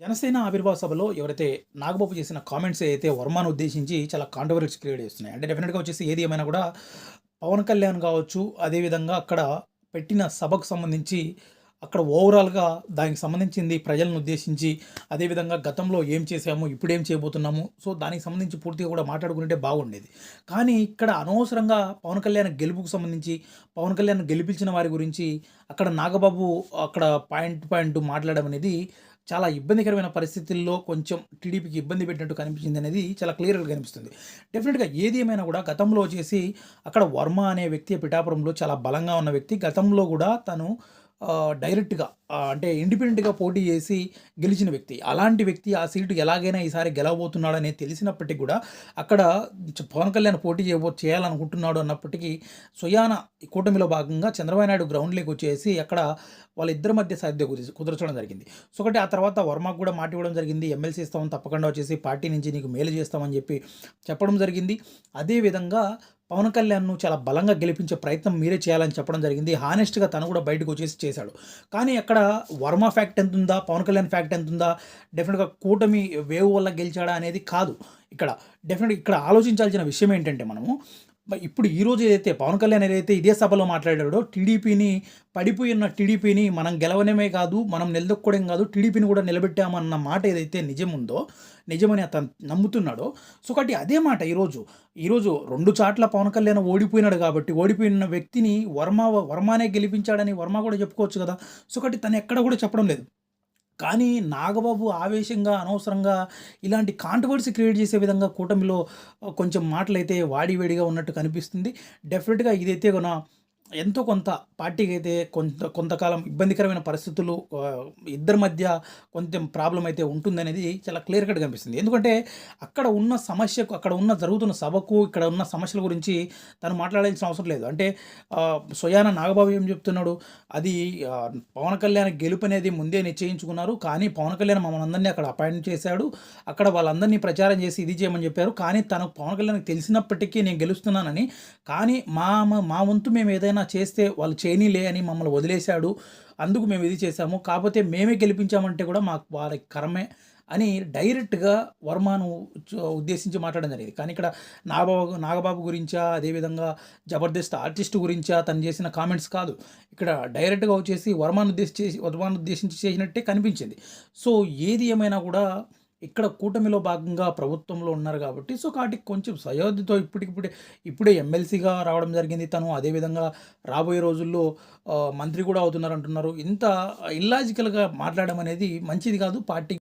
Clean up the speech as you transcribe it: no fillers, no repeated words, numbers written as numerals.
జనసేన ఆవిర్భావ సభలో ఎవరైతే నాగబాబు చేసిన కామెంట్స్ అయితే వర్మను ఉద్దేశించి చాలా కాంట్రవర్సీ క్రియేట్ చేస్తున్నాయి. అంటే డెఫినిట్‌గా వచ్చేసి ఏది ఏమైనా కూడా పవన్ కళ్యాణ్ కావచ్చు, అదేవిధంగా అక్కడ పెట్టిన సభకు సంబంధించి అక్కడ ఓవరాల్‌గా దానికి సంబంధించింది ప్రజలను ఉద్దేశించి, అదేవిధంగా గతంలో ఏం చేశాము, ఇప్పుడేం చేయబోతున్నాము. సో, దానికి సంబంధించి పూర్తిగా కూడా మాట్లాడుకుంటే బాగుండేది. కానీ ఇక్కడ అనవసరంగా పవన్ కళ్యాణ్ గెలుపుకు సంబంధించి, పవన్ కళ్యాణ్ గెలిపించిన వారి గురించి అక్కడ నాగబాబు అక్కడ పాయింట్ పాయింట్ మాట్లాడడం అనేది చాలా ఇబ్బందికరమైన పరిస్థితుల్లో కొంచెం టీడీపీకి ఇబ్బంది పెట్టినట్టు కనిపించిందనేది చాలా క్లియర్‌గా కనిపిస్తుంది. డెఫినిట్‌గా ఏది ఏమైనా కూడా గతంలో వచ్చేసి అక్కడ వర్మ అనే వ్యక్తి పిఠాపురంలో చాలా బలంగా ఉన్న వ్యక్తి. గతంలో కూడా తను డైరెక్ట్‌గా అంటే ఇండిపెండెంట్‌గా పోటీ చేసి గెలిచిన వ్యక్తి. అలాంటి వ్యక్తి ఆ సీటు ఎలాగైనా ఈసారి గెలవబోతున్నాడని తెలిసినప్పటికి కూడా అక్కడ పవన్ కళ్యాణ్ పోటీ చేయాలనుకుంటున్నాడు అన్నప్పటికీ స్వయాన ఈ కూటమిలో భాగంగా చంద్రబాబు నాయుడు గ్రౌండ్‌లోకొచ్చేసి అక్కడ వాళ్ళిద్దరి మధ్య సర్ది కుదర్చడం జరిగింది. సో, ఒకటి ఆ తర్వాత వర్మకు కూడా మాట ఇవ్వడం జరిగింది. ఎమ్మెల్సీ ఇస్తామని తప్పకుండా వచ్చేసి పార్టీ నుంచి నీకు మేలు చేస్తామని చెప్పి చెప్పడం జరిగింది. అదే విధంగా పవన్ కళ్యాణ్‌ను చాలా బలంగా గెలిపించే ప్రయత్నం మీరే చేయాలని చెప్పడం జరిగింది. హానెస్ట్‌గా తను కూడా బయటకొచ్చేసి చేశాడు. కానీ అక్కడ వర్మ ఫ్యాక్ట్ ఎంతుందా? పవన్ కళ్యాణ్ ఫ్యాక్ట్ ఎంతుందా? డెఫినిట్‌గా కూటమి వేవ్ వల్ల గెలిచాడా అనేది కాదు. ఇక్కడ డెఫినిట్‌గా ఇక్కడ ఆలోచించాల్సిన విషయం ఏంటంటే మనము ఇప్పుడు ఈరోజు ఏదైతే పవన్ కళ్యాణ్ ఏదైతే ఇదే సభలో మాట్లాడాడో టీడీపీని పడిపోయిన టీడీపీని మనం గెలవడమే కాదు, మనం నిలదొక్కుకోవడం కాదు, టీడీపీని కూడా నిలబెట్టామన్న మాట ఏదైతే నిజముందో, నిజమని అతను నమ్ముతున్నాడో, సో కాబట్టి అదే మాట ఈరోజు 2 చాట్ల పవన్ కళ్యాణ్ ఓడిపోయినాడు కాబట్టి, ఓడిపోయిన వ్యక్తిని వర్మనే గెలిపించాడని వర్మ కూడా చెప్పుకోవచ్చు కదా! సో కాబట్టి తను ఎక్కడ కూడా చెప్పడం లేదు. కానీ నాగబాబు ఆవేశంగా, అనవసరంగా ఇలాంటి కాంట్రవర్సీ క్రియేట్ చేసే విధంగా కూటమిలో కొంచెం మాటలైతే వాడివేడిగా ఉన్నట్టు కనిపిస్తుంది. డెఫినిట్‌గా ఇదైతే ఎంతో కొంత పార్టీకైతే కొంతకాలం ఇబ్బందికరమైన పరిస్థితులు ఇద్దరి మధ్య కొంచెం ప్రాబ్లమ్ అయితే ఉంటుందనేది చాలా క్లియర్ కట్‌గా కనిపిస్తుంది. ఎందుకంటే అక్కడ ఉన్న సమస్యకు, అక్కడ ఉన్న జరుగుతున్న సభకు, ఇక్కడ ఉన్న సమస్యల గురించి తను మాట్లాడాల్సిన అవసరం లేదు. అంటే స్వయాన నాగబాబు ఏం చెప్తున్నాడు, అది పవన్ కళ్యాణ్ గెలుపనేది ముందే నిశ్చయించుకున్నారు. కానీ పవన్ కళ్యాణ్ మమ్మల్ని అందరినీ అక్కడ అపాయింట్ చేశాడు. అక్కడ వాళ్ళందరినీ ప్రచారం చేసి ఇది చేయమని చెప్పారు. కానీ తనకు పవన్ కళ్యాణ్‌కి తెలిసినప్పటికీ నేను గెలుస్తున్నానని, కానీ మా వంతు మేము ఏదైనా చేస్తే వాళ్ళు చేయనీలే అని మమ్మల్ని వదిలేశాడు. అందుకు మేము ఇది చేశాము. కాపోతే మేమే గెలిపించామంటే కూడా మాకు వారి కర్మే అని డైరెక్ట్‌గా వర్మను ఉద్దేశించి మాట్లాడడం జరిగింది. కానీ ఇక్కడ నాగబాబు గురించా, అదేవిధంగా జబర్దస్త్ ఆర్టిస్ట్ గురించా తను చేసిన కామెంట్స్ కాదు. ఇక్కడ డైరెక్ట్‌గా వచ్చేసి వర్మను ఉద్దేశించి చేసినట్టే కనిపించింది. సో, ఏది ఏమైనా కూడా ఇక్కడ కూటమిలో భాగంగా ప్రభుత్వంలో ఉన్నారు కాబట్టి, సో, కాబట్టి కొంచెం సయోధ్యతో ఇప్పుడే ఎమ్మెల్సీగా రావడం జరిగింది తను. అదేవిధంగా రాబోయే రోజుల్లో మంత్రి కూడా అవుతున్నారంటున్నారు. ఇంత ఇల్లాజికల్‌గా మాట్లాడడం అనేది మంచిది కాదు. పార్టీ